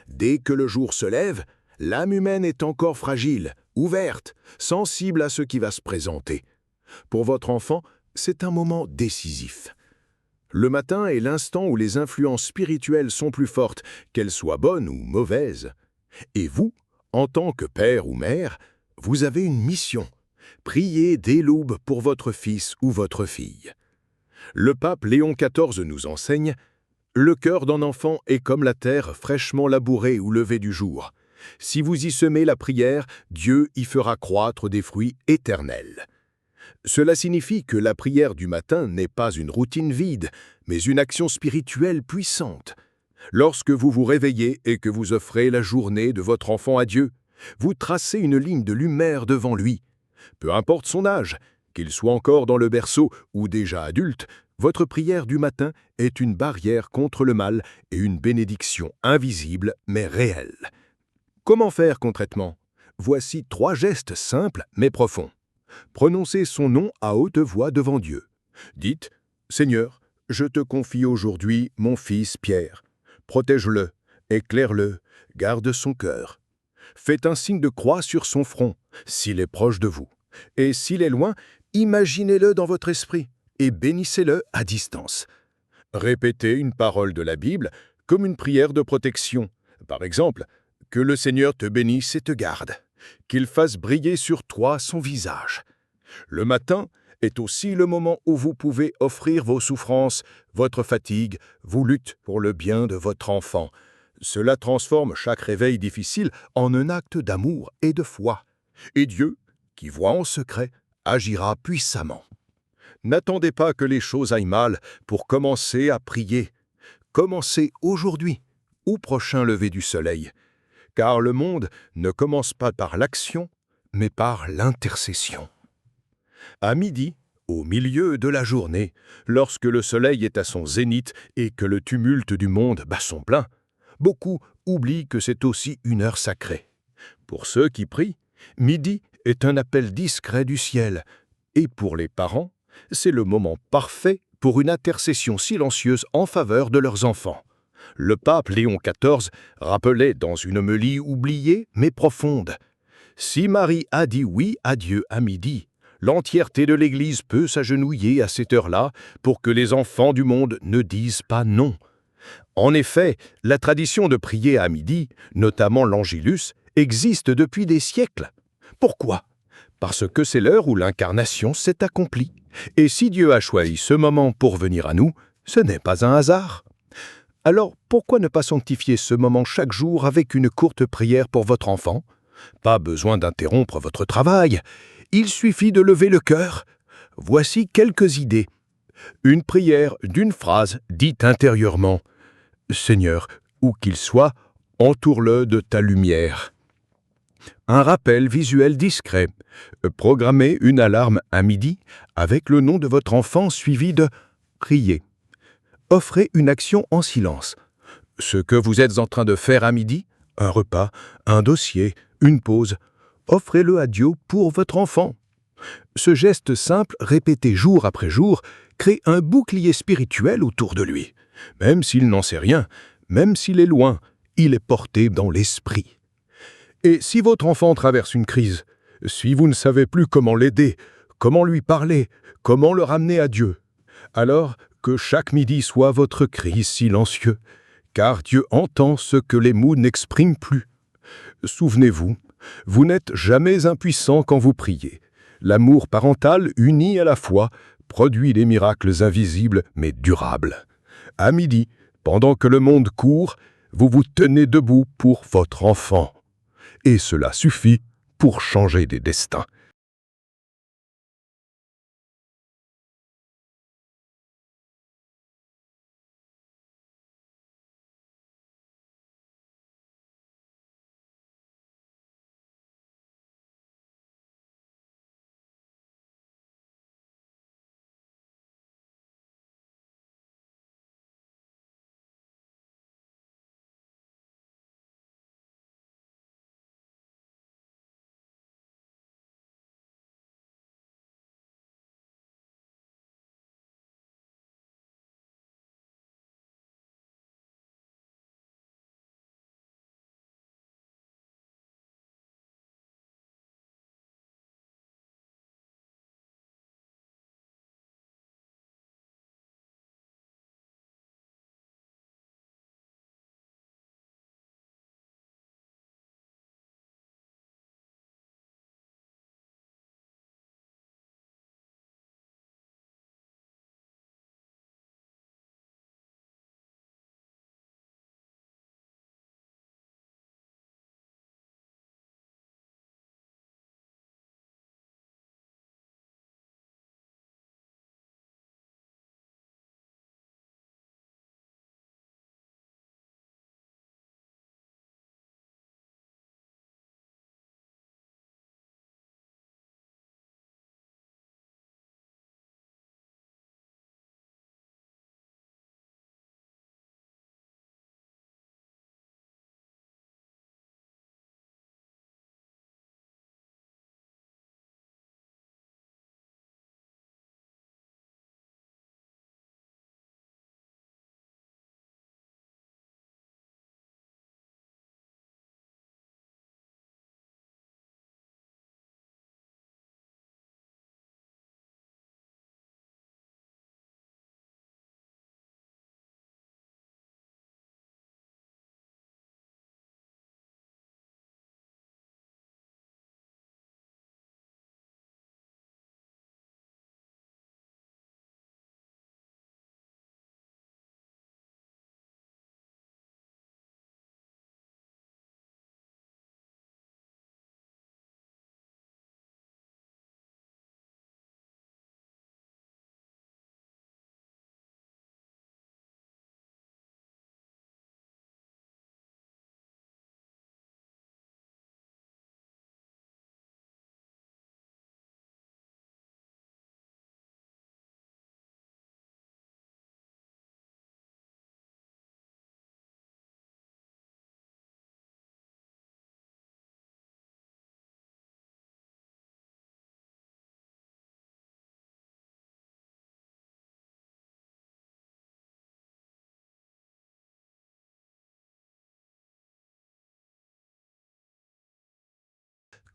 Dès que le jour se lève, l'âme humaine est encore fragile, ouverte, sensible à ce qui va se présenter. Pour votre enfant, c'est un moment décisif. Le matin est l'instant où les influences spirituelles sont plus fortes, qu'elles soient bonnes ou mauvaises. Et vous, en tant que père ou mère, vous avez une mission. Priez dès l'aube pour votre fils ou votre fille. Le pape Léon XIV nous enseigne « Le cœur d'un enfant est comme la terre fraîchement labourée au lever du jour. Si vous y semez la prière, Dieu y fera croître des fruits éternels. » Cela signifie que la prière du matin n'est pas une routine vide, mais une action spirituelle puissante. Lorsque vous vous réveillez et que vous offrez la journée de votre enfant à Dieu, vous tracez une ligne de lumière devant lui. Peu importe son âge, qu'il soit encore dans le berceau ou déjà adulte, votre prière du matin est une barrière contre le mal et une bénédiction invisible mais réelle. Comment faire concrètement? Voici 3 gestes simples mais profonds. Prononcez son nom à haute voix devant Dieu. Dites « Seigneur, je te confie aujourd'hui mon fils Pierre. Protège-le, éclaire-le, garde son cœur. Faites un signe de croix sur son front, s'il est proche de vous. Et s'il est loin, imaginez-le dans votre esprit et bénissez-le à distance. Répétez une parole de la Bible comme une prière de protection. Par exemple, « Que le Seigneur te bénisse et te garde. Qu'il fasse briller sur toi son visage. » Le matin est aussi le moment où vous pouvez offrir vos souffrances, votre fatigue, vos luttes pour le bien de votre enfant. Cela transforme chaque réveil difficile en un acte d'amour et de foi. Et Dieu, qui voit en secret, agira puissamment. N'attendez pas que les choses aillent mal pour commencer à prier. Commencez aujourd'hui, au prochain lever du soleil. Car le monde ne commence pas par l'action, mais par l'intercession. À midi, au milieu de la journée, lorsque le soleil est à son zénith et que le tumulte du monde bat son plein, beaucoup oublient que c'est aussi une heure sacrée. Pour ceux qui prient, midi est un appel discret du ciel, et pour les parents, c'est le moment parfait pour une intercession silencieuse en faveur de leurs enfants. Le pape Léon XIV rappelait dans une homélie oubliée mais profonde « Si Marie a dit oui à Dieu à midi, l'entièreté de l'Église peut s'agenouiller à cette heure-là pour que les enfants du monde ne disent pas non. » En effet, la tradition de prier à midi, notamment l'Angélus, existe depuis des siècles. Pourquoi? Parce que c'est l'heure où l'incarnation s'est accomplie. Et si Dieu a choisi ce moment pour venir à nous, ce n'est pas un hasard. Alors, pourquoi ne pas sanctifier ce moment chaque jour avec une courte prière pour votre enfant? Pas besoin d'interrompre votre travail. Il suffit de lever le cœur. Voici quelques idées. Une prière d'une phrase dite intérieurement. « Seigneur, où qu'il soit, entoure-le de ta lumière. » Un rappel visuel discret. Programmez une alarme à midi avec le nom de votre enfant suivi de « Prier ». Offrez une action en silence. Ce que vous êtes en train de faire à midi, un repas, un dossier, une pause, offrez-le à Dieu pour votre enfant. Ce geste simple, répété jour après jour, crée un bouclier spirituel autour de lui. Même s'il n'en sait rien, même s'il est loin, il est porté dans l'esprit. Et si votre enfant traverse une crise, si vous ne savez plus comment l'aider, comment lui parler, comment le ramener à Dieu, alors que chaque midi soit votre cri silencieux, car Dieu entend ce que les mots n'expriment plus. Souvenez-vous, vous n'êtes jamais impuissant quand vous priez. L'amour parental uni à la foi produit des miracles invisibles mais durables. À midi, pendant que le monde court, vous vous tenez debout pour votre enfant. Et cela suffit pour changer des destins.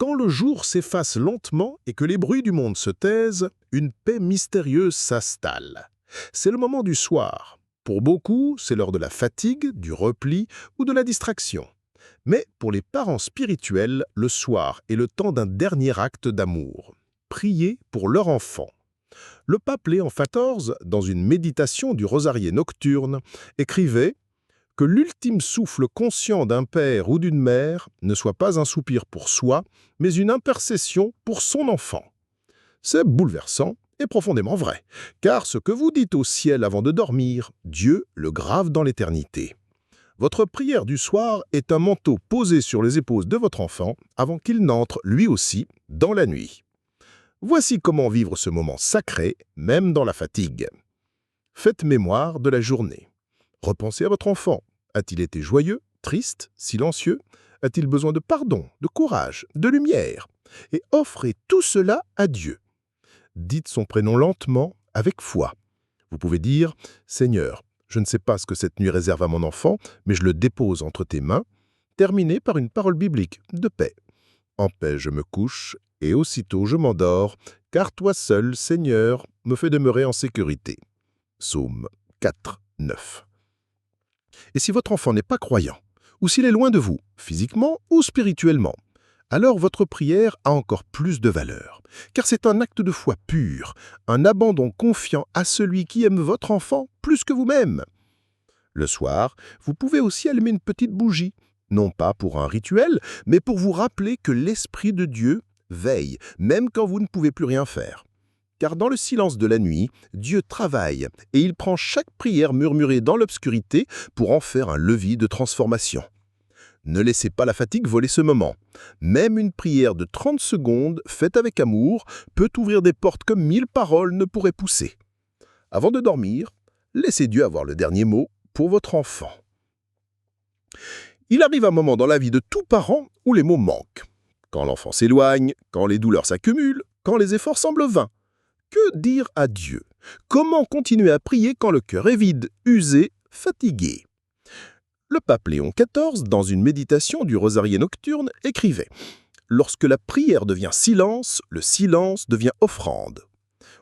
Quand le jour s'efface lentement et que les bruits du monde se taisent, une paix mystérieuse s'installe. C'est le moment du soir. Pour beaucoup, c'est l'heure de la fatigue, du repli ou de la distraction. Mais pour les parents spirituels, le soir est le temps d'un dernier acte d'amour. Prier pour leur enfant. Le pape Léon XIV, dans une méditation du rosarier nocturne, écrivait que l'ultime souffle conscient d'un père ou d'une mère ne soit pas un soupir pour soi, mais une intercession pour son enfant. C'est bouleversant et profondément vrai, car ce que vous dites au ciel avant de dormir, Dieu le grave dans l'éternité. Votre prière du soir est un manteau posé sur les épaules de votre enfant avant qu'il n'entre, lui aussi, dans la nuit. Voici comment vivre ce moment sacré, même dans la fatigue. Faites mémoire de la journée. Repensez à votre enfant. A-t-il été joyeux, triste, silencieux? A-t-il besoin de pardon, de courage, de lumière? Et offrez tout cela à Dieu. Dites son prénom lentement, avec foi. Vous pouvez dire « Seigneur, je ne sais pas ce que cette nuit réserve à mon enfant, mais je le dépose entre tes mains. » Terminez par une parole biblique de paix. En paix je me couche, et aussitôt je m'endors, car toi seul, Seigneur, me fais demeurer en sécurité. Psaume 4, 9. Et si votre enfant n'est pas croyant, ou s'il est loin de vous, physiquement ou spirituellement, alors votre prière a encore plus de valeur, car c'est un acte de foi pur, un abandon confiant à celui qui aime votre enfant plus que vous-même. Le soir, vous pouvez aussi allumer une petite bougie, non pas pour un rituel, mais pour vous rappeler que l'Esprit de Dieu veille, même quand vous ne pouvez plus rien faire. Car dans le silence de la nuit, Dieu travaille et il prend chaque prière murmurée dans l'obscurité pour en faire un levier de transformation. Ne laissez pas la fatigue voler ce moment. Même une prière de 30 secondes, faite avec amour, peut ouvrir des portes que 1000 paroles ne pourraient pousser. Avant de dormir, laissez Dieu avoir le dernier mot pour votre enfant. Il arrive un moment dans la vie de tout parent où les mots manquent. Quand l'enfant s'éloigne, quand les douleurs s'accumulent, quand les efforts semblent vains. Que dire à Dieu? Comment continuer à prier quand le cœur est vide, usé, fatigué? Le pape Léon XIV, dans une méditation du rosarier nocturne, écrivait « Lorsque la prière devient silence, le silence devient offrande. »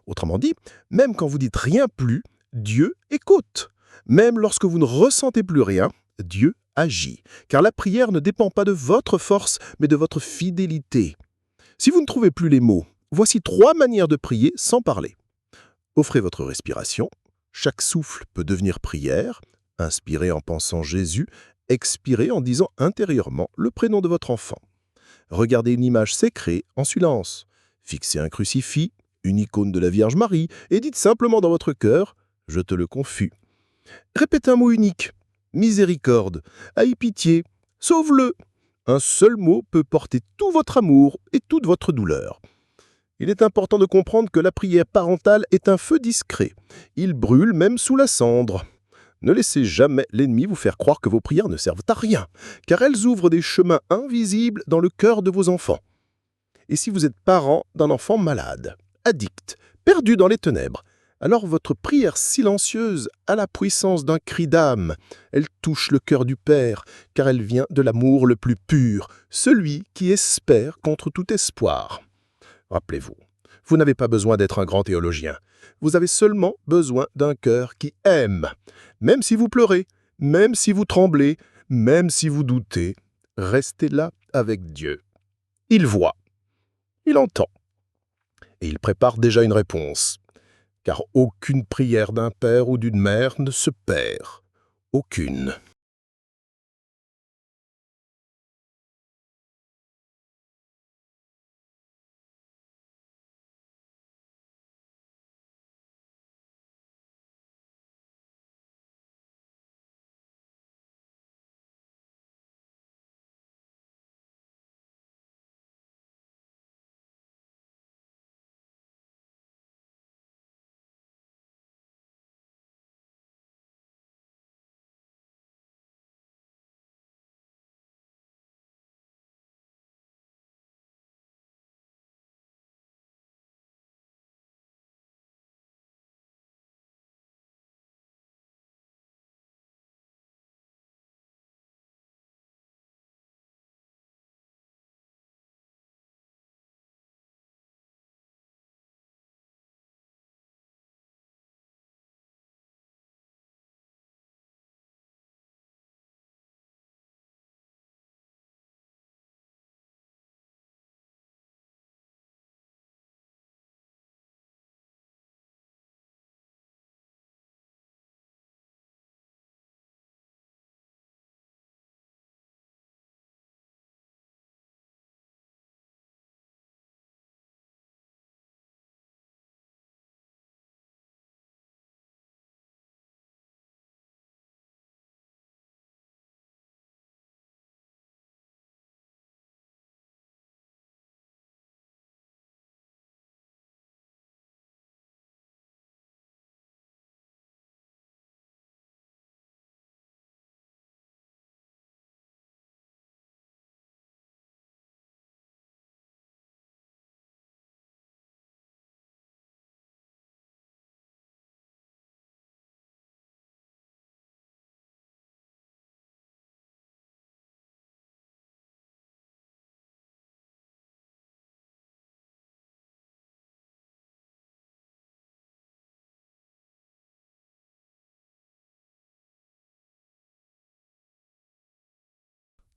Autrement dit, même quand vous dites rien plus, Dieu écoute. Même lorsque vous ne ressentez plus rien, Dieu agit. Car la prière ne dépend pas de votre force, mais de votre fidélité. Si vous ne trouvez plus les mots, voici 3 manières de prier sans parler. Offrez votre respiration. Chaque souffle peut devenir prière. Inspirez en pensant Jésus. Expirez en disant intérieurement le prénom de votre enfant. Regardez une image sacrée en silence. Fixez un crucifix, une icône de la Vierge Marie et dites simplement dans votre cœur « Je te le confie ». Répétez un mot unique. Miséricorde. Aie pitié. Sauve-le. Un seul mot peut porter tout votre amour et toute votre douleur. Il est important de comprendre que la prière parentale est un feu discret. Il brûle même sous la cendre. Ne laissez jamais l'ennemi vous faire croire que vos prières ne servent à rien, car elles ouvrent des chemins invisibles dans le cœur de vos enfants. Et si vous êtes parent d'un enfant malade, addict, perdu dans les ténèbres, alors votre prière silencieuse a la puissance d'un cri d'âme. Elle touche le cœur du Père, car elle vient de l'amour le plus pur, celui qui espère contre tout espoir. Rappelez-vous, vous n'avez pas besoin d'être un grand théologien. Vous avez seulement besoin d'un cœur qui aime. Même si vous pleurez, même si vous tremblez, même si vous doutez, restez là avec Dieu. Il voit, il entend, et il prépare déjà une réponse. Car aucune prière d'un père ou d'une mère ne se perd. Aucune.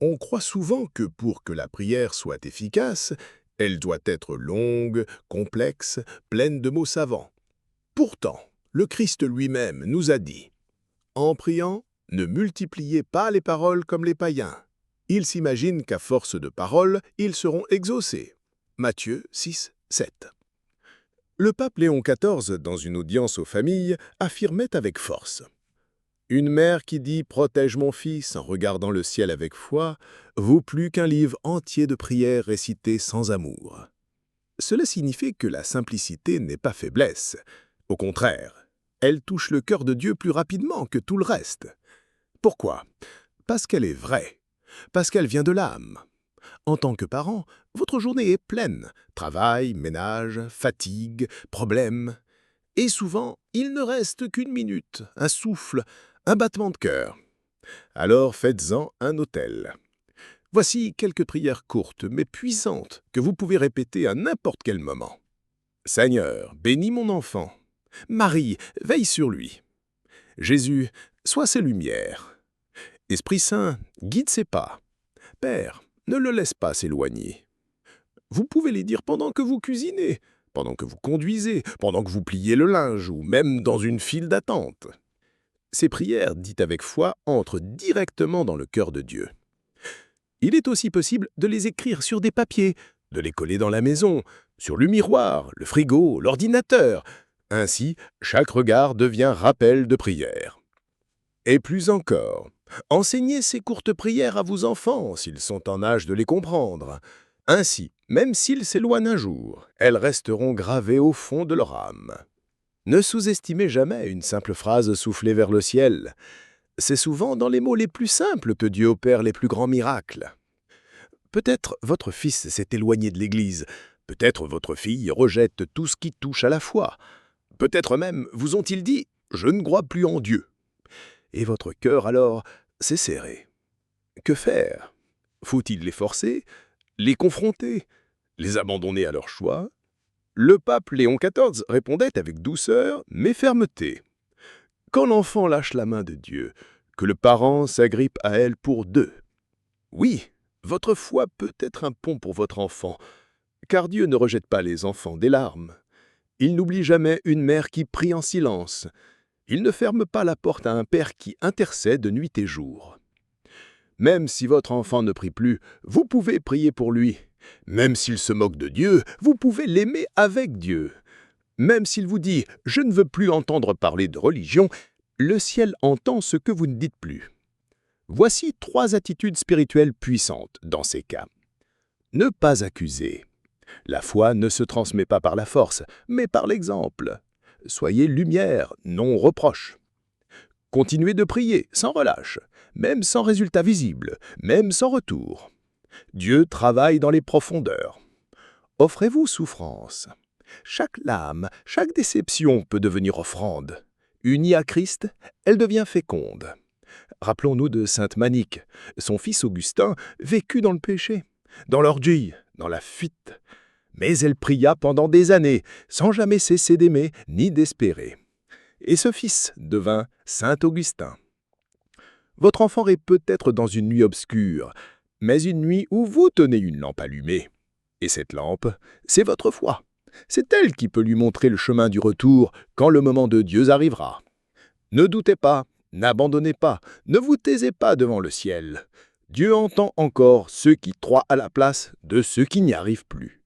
On croit souvent que pour que la prière soit efficace, elle doit être longue, complexe, pleine de mots savants. Pourtant, le Christ lui-même nous a dit « En priant, ne multipliez pas les paroles comme les païens. Ils s'imaginent qu'à force de paroles, ils seront exaucés. » Matthieu 6, 7. Le pape Léon XIV, dans une audience aux familles, affirmait avec force « Une mère qui dit « Protège mon fils » en regardant le ciel avec foi, vaut plus qu'un livre entier de prières récitées sans amour. Cela signifie que la simplicité n'est pas faiblesse. Au contraire, elle touche le cœur de Dieu plus rapidement que tout le reste. Pourquoi? Parce qu'elle est vraie, parce qu'elle vient de l'âme. En tant que parent, votre journée est pleine. Travail, ménage, fatigue, problèmes. Et souvent, il ne reste qu'une minute, un souffle, un battement de cœur. Alors faites-en un autel. Voici quelques prières courtes mais puissantes que vous pouvez répéter à n'importe quel moment. Seigneur, bénis mon enfant. Marie, veille sur lui. Jésus, sois ses lumières. Esprit Saint, guide ses pas. Père, ne le laisse pas s'éloigner. Vous pouvez les dire pendant que vous cuisinez, pendant que vous conduisez, pendant que vous pliez le linge ou même dans une file d'attente. Ces prières, dites avec foi, entrent directement dans le cœur de Dieu. Il est aussi possible de les écrire sur des papiers, de les coller dans la maison, sur le miroir, le frigo, l'ordinateur. Ainsi, chaque regard devient rappel de prière. Et plus encore, enseignez ces courtes prières à vos enfants s'ils sont en âge de les comprendre. Ainsi, même s'ils s'éloignent un jour, elles resteront gravées au fond de leur âme. Ne sous-estimez jamais une simple phrase soufflée vers le ciel. C'est souvent dans les mots les plus simples que Dieu opère les plus grands miracles. Peut-être votre fils s'est éloigné de l'Église. Peut-être votre fille rejette tout ce qui touche à la foi. Peut-être même vous ont-ils dit « Je ne crois plus en Dieu ». Et votre cœur alors s'est serré. Que faire? Faut-il les forcer? Les confronter? Les abandonner à leur choix? Le pape Léon XIV répondait avec douceur mais fermeté. Quand l'enfant lâche la main de Dieu, que le parent s'agrippe à elle pour deux. Oui, votre foi peut être un pont pour votre enfant, car Dieu ne rejette pas les enfants des larmes. Il n'oublie jamais une mère qui prie en silence. Il ne ferme pas la porte à un père qui intercède nuit et jour. Même si votre enfant ne prie plus, vous pouvez prier pour lui. Même s'il se moque de Dieu, vous pouvez l'aimer avec Dieu. Même s'il vous dit « Je ne veux plus entendre parler de religion », le ciel entend ce que vous ne dites plus. Voici 3 attitudes spirituelles puissantes dans ces cas. Ne pas accuser. La foi ne se transmet pas par la force, mais par l'exemple. Soyez lumière, non reproche. Continuez de prier sans relâche, même sans résultat visible, même sans retour. Dieu travaille dans les profondeurs. Offrez-vous souffrance. Chaque lame, chaque déception peut devenir offrande. Unie à Christ, elle devient féconde. Rappelons-nous de sainte Manique. Son fils Augustin vécut dans le péché, dans l'orgueil, dans la fuite. Mais elle pria pendant des années, sans jamais cesser d'aimer ni d'espérer. Et ce fils devint saint Augustin. Votre enfant est peut-être dans une nuit obscure, mais une nuit où vous tenez une lampe allumée. Et cette lampe, c'est votre foi. C'est elle qui peut lui montrer le chemin du retour quand le moment de Dieu arrivera. Ne doutez pas, n'abandonnez pas, ne vous taisez pas devant le ciel. Dieu entend encore ceux qui croient à la place de ceux qui n'y arrivent plus.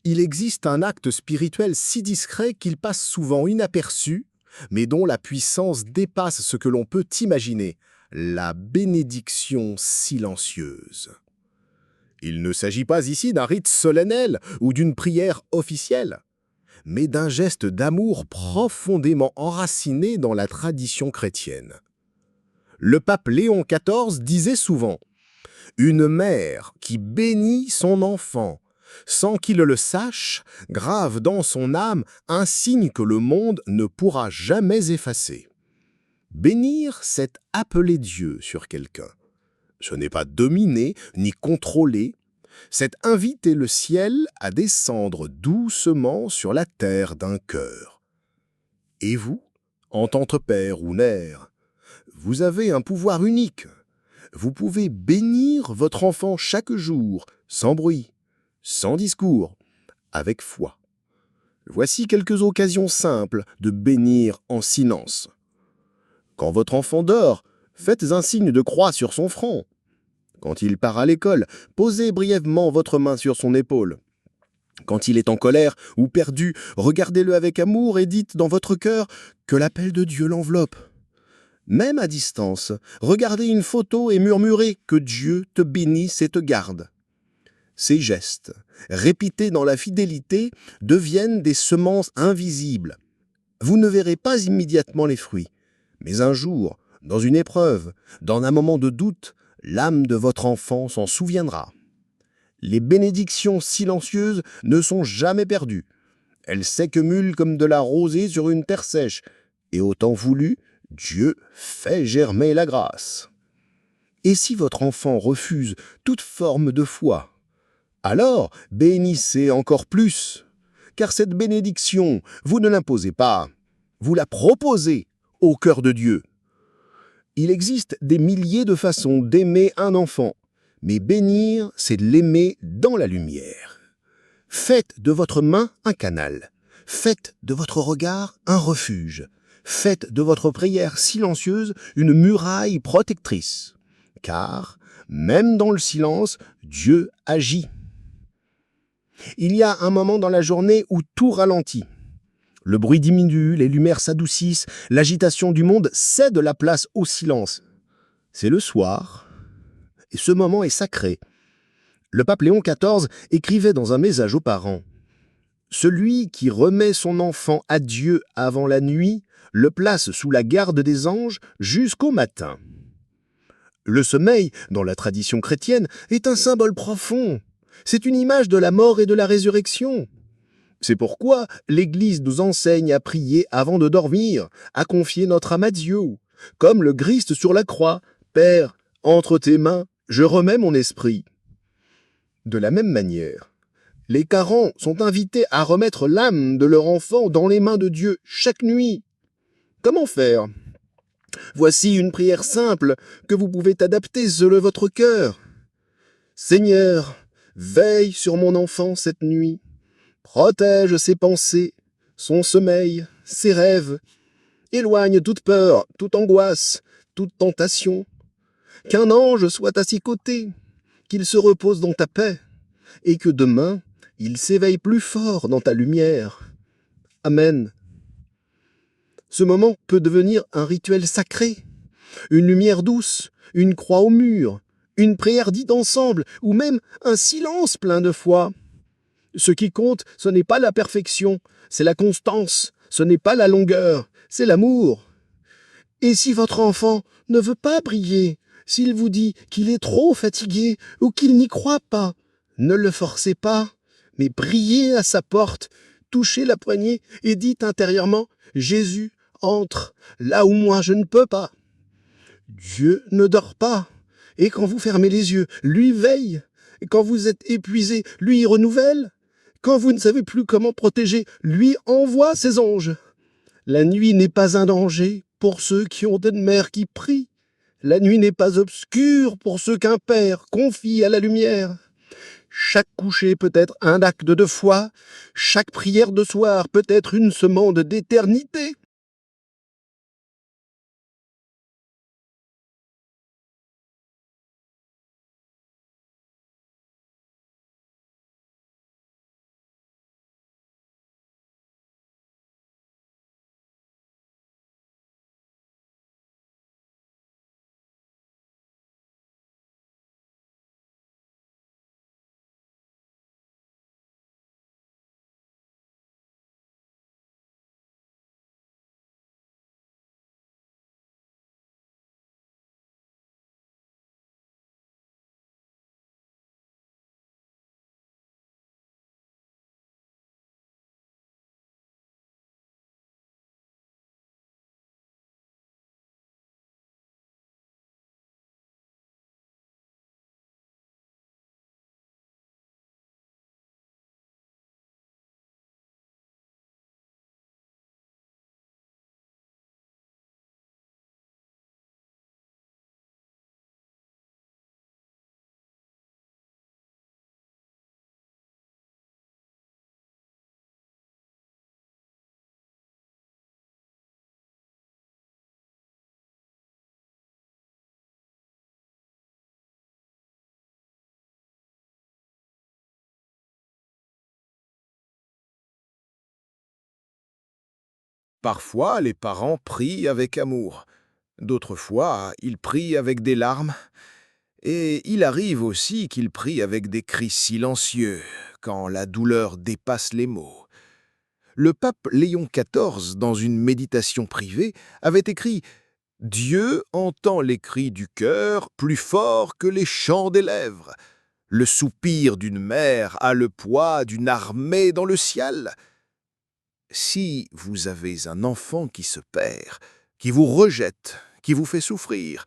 Il existe un acte spirituel si discret qu'il passe souvent inaperçu, mais dont la puissance dépasse ce que l'on peut imaginer, la bénédiction silencieuse. Il ne s'agit pas ici d'un rite solennel ou d'une prière officielle, mais d'un geste d'amour profondément enraciné dans la tradition chrétienne. Le pape Léon XIV disait souvent « Une mère qui bénit son enfant, sans qu'il le sache, grave dans son âme un signe que le monde ne pourra jamais effacer. » Bénir, c'est appeler Dieu sur quelqu'un. Ce n'est pas dominer ni contrôler, c'est inviter le ciel à descendre doucement sur la terre d'un cœur. Et vous, en tant que père ou mère, vous avez un pouvoir unique. Vous pouvez bénir votre enfant chaque jour, sans bruit, sans discours, avec foi. Voici quelques occasions simples de bénir en silence. Quand votre enfant dort, faites un signe de croix sur son front. Quand il part à l'école, posez brièvement votre main sur son épaule. Quand il est en colère ou perdu, regardez-le avec amour et dites dans votre cœur que l'appel de Dieu l'enveloppe. Même à distance, regardez une photo et murmurez que Dieu te bénisse et te garde. Ces gestes, répétés dans la fidélité, deviennent des semences invisibles. Vous ne verrez pas immédiatement les fruits, mais un jour, dans une épreuve, dans un moment de doute, l'âme de votre enfant s'en souviendra. Les bénédictions silencieuses ne sont jamais perdues. Elles s'accumulent comme de la rosée sur une terre sèche, et au temps voulu, Dieu fait germer la grâce. Et si votre enfant refuse toute forme de foi, alors bénissez encore plus, car cette bénédiction, vous ne l'imposez pas, vous la proposez au cœur de Dieu. Il existe des milliers de façons d'aimer un enfant, mais bénir, c'est l'aimer dans la lumière. Faites de votre main un canal, faites de votre regard un refuge, faites de votre prière silencieuse une muraille protectrice, car, même dans le silence, Dieu agit. Il y a un moment dans la journée où tout ralentit. Le bruit diminue, les lumières s'adoucissent, l'agitation du monde cède la place au silence. C'est le soir, et ce moment est sacré. Le pape Léon XIV écrivait dans un message aux parents « Celui qui remet son enfant à Dieu avant la nuit le place sous la garde des anges jusqu'au matin. » Le sommeil, dans la tradition chrétienne, est un symbole profond. C'est une image de la mort et de la résurrection. C'est pourquoi l'Église nous enseigne à prier avant de dormir, à confier notre âme à Dieu. Comme le Christ sur la croix, « Père, entre tes mains, je remets mon esprit. » De la même manière, les parents sont invités à remettre l'âme de leur enfant dans les mains de Dieu chaque nuit. Comment faire? Voici une prière simple que vous pouvez adapter selon votre cœur. Seigneur, veille sur mon enfant cette nuit. Protège ses pensées, son sommeil, ses rêves. Éloigne toute peur, toute angoisse, toute tentation. Qu'un ange soit à ses côtés, qu'il se repose dans ta paix, et que demain, il s'éveille plus fort dans ta lumière. Amen. Ce moment peut devenir un rituel sacré, une lumière douce, une croix au mur, une prière dite ensemble, ou même un silence plein de foi. Ce qui compte, ce n'est pas la perfection, c'est la constance, ce n'est pas la longueur, c'est l'amour. Et si votre enfant ne veut pas prier, s'il vous dit qu'il est trop fatigué ou qu'il n'y croit pas, ne le forcez pas, mais priez à sa porte, touchez la poignée et dites intérieurement « Jésus, entre là où moi je ne peux pas ». Dieu ne dort pas, et quand vous fermez les yeux, lui veille, et quand vous êtes épuisé, lui renouvelle. Quand vous ne savez plus comment protéger, lui envoie ses anges. La nuit n'est pas un danger pour ceux qui ont une mère qui prie. La nuit n'est pas obscure pour ceux qu'un père confie à la lumière. Chaque coucher peut être un acte de foi, chaque prière de soir peut être une semence d'éternité. Parfois, les parents prient avec amour. D'autres fois, ils prient avec des larmes. Et il arrive aussi qu'ils prient avec des cris silencieux, quand la douleur dépasse les mots. Le pape Léon XIV, dans une méditation privée, avait écrit « Dieu entend les cris du cœur plus fort que les chants des lèvres. Le soupir d'une mère a le poids d'une armée dans le ciel. » Si vous avez un enfant qui se perd, qui vous rejette, qui vous fait souffrir,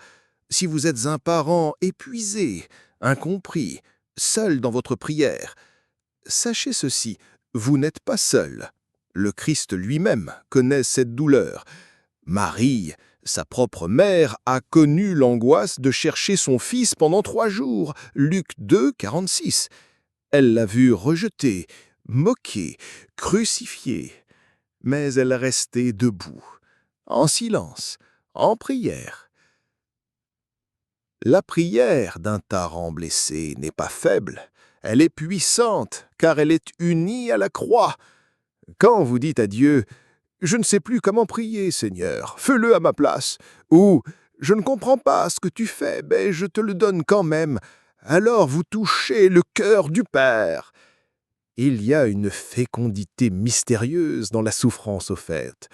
si vous êtes un parent épuisé, incompris, seul dans votre prière, sachez ceci, vous n'êtes pas seul. Le Christ lui-même connaît cette douleur. Marie, sa propre mère, a connu l'angoisse de chercher son fils pendant 3 jours. Luc 2, 46. Elle l'a vu rejeté, moqué, crucifié. Mais elle restait debout, en silence, en prière. La prière d'un parent blessé n'est pas faible, elle est puissante, car elle est unie à la croix. Quand vous dites à Dieu « Je ne sais plus comment prier, Seigneur, fais-le à ma place » ou « Je ne comprends pas ce que tu fais, mais je te le donne quand même », alors vous touchez le cœur du Père. Il y a une fécondité mystérieuse dans la souffrance au fait.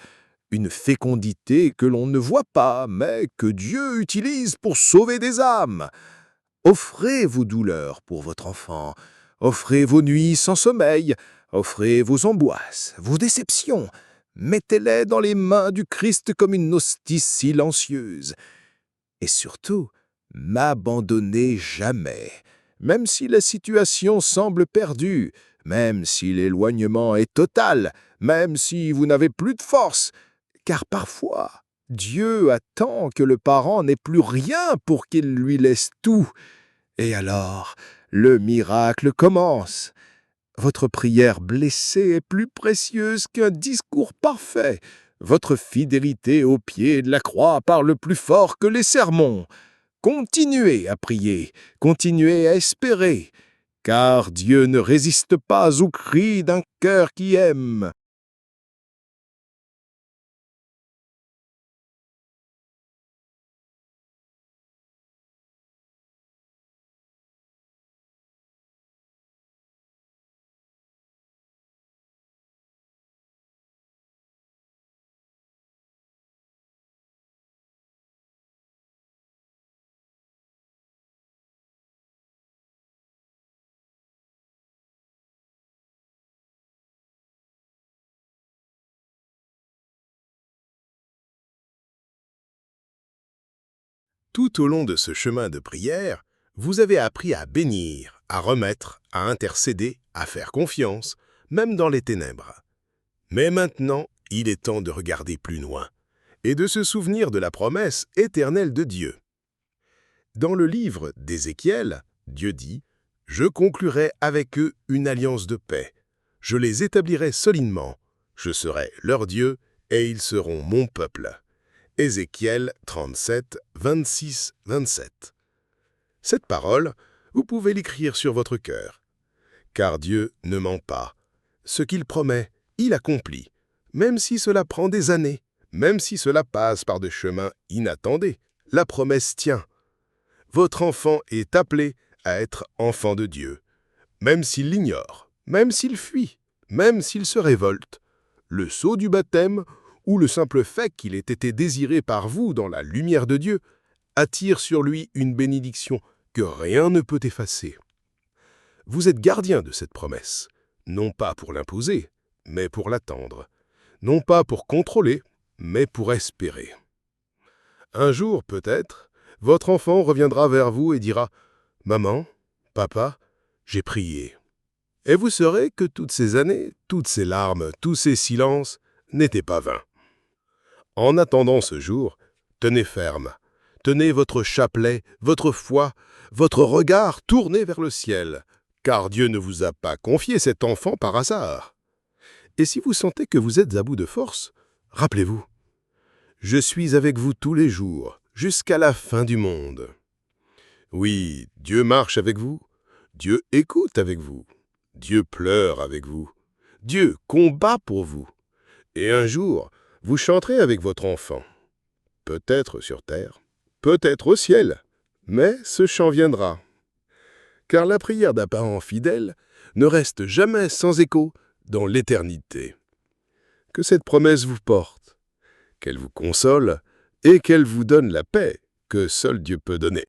Une fécondité que l'on ne voit pas, mais que Dieu utilise pour sauver des âmes. Offrez vos douleurs pour votre enfant. Offrez vos nuits sans sommeil. Offrez vos angoisses, vos déceptions. Mettez-les dans les mains du Christ comme une hostie silencieuse. Et surtout, n'abandonnez jamais. Même si la situation semble perdue, même si l'éloignement est total, même si vous n'avez plus de force, car parfois, Dieu attend que le parent n'ait plus rien pour qu'il lui laisse tout. Et alors, le miracle commence. Votre prière blessée est plus précieuse qu'un discours parfait. Votre fidélité au pied de la croix parle plus fort que les sermons. Continuez à prier, continuez à espérer, car Dieu ne résiste pas aux cris d'un cœur qui aime. Tout au long de ce chemin de prière, vous avez appris à bénir, à remettre, à intercéder, à faire confiance, même dans les ténèbres. Mais maintenant, il est temps de regarder plus loin et de se souvenir de la promesse éternelle de Dieu. Dans le livre d'Ézéchiel, Dieu dit « Je conclurai avec eux une alliance de paix. Je les établirai solidement. Je serai leur Dieu et ils seront mon peuple. » Ézéchiel 37, 26, 27. Cette parole, vous pouvez l'écrire sur votre cœur. Car Dieu ne ment pas. Ce qu'il promet, il accomplit. Même si cela prend des années, même si cela passe par des chemins inattendus, la promesse tient. Votre enfant est appelé à être enfant de Dieu. Même s'il l'ignore, même s'il fuit, même s'il se révolte. Le sceau du baptême ou le simple fait qu'il ait été désiré par vous dans la lumière de Dieu, attire sur lui une bénédiction que rien ne peut effacer. Vous êtes gardien de cette promesse, non pas pour l'imposer, mais pour l'attendre, non pas pour contrôler, mais pour espérer. Un jour, peut-être, votre enfant reviendra vers vous et dira « Maman, papa, j'ai prié. » Et vous saurez que toutes ces années, toutes ces larmes, tous ces silences n'étaient pas vains. En attendant ce jour, tenez ferme. Tenez votre chapelet, votre foi, votre regard tourné vers le ciel, car Dieu ne vous a pas confié cet enfant par hasard. Et si vous sentez que vous êtes à bout de force, rappelez-vous, je suis avec vous tous les jours, jusqu'à la fin du monde. Oui, Dieu marche avec vous, Dieu écoute avec vous, Dieu pleure avec vous, Dieu combat pour vous. Et un jour, Vous chanterez avec votre enfant. Peut-être sur terre, peut-être au ciel, mais ce chant viendra. Car la prière d'un parent fidèle ne reste jamais sans écho dans l'éternité. Que cette promesse vous porte, qu'elle vous console et qu'elle vous donne la paix que seul Dieu peut donner.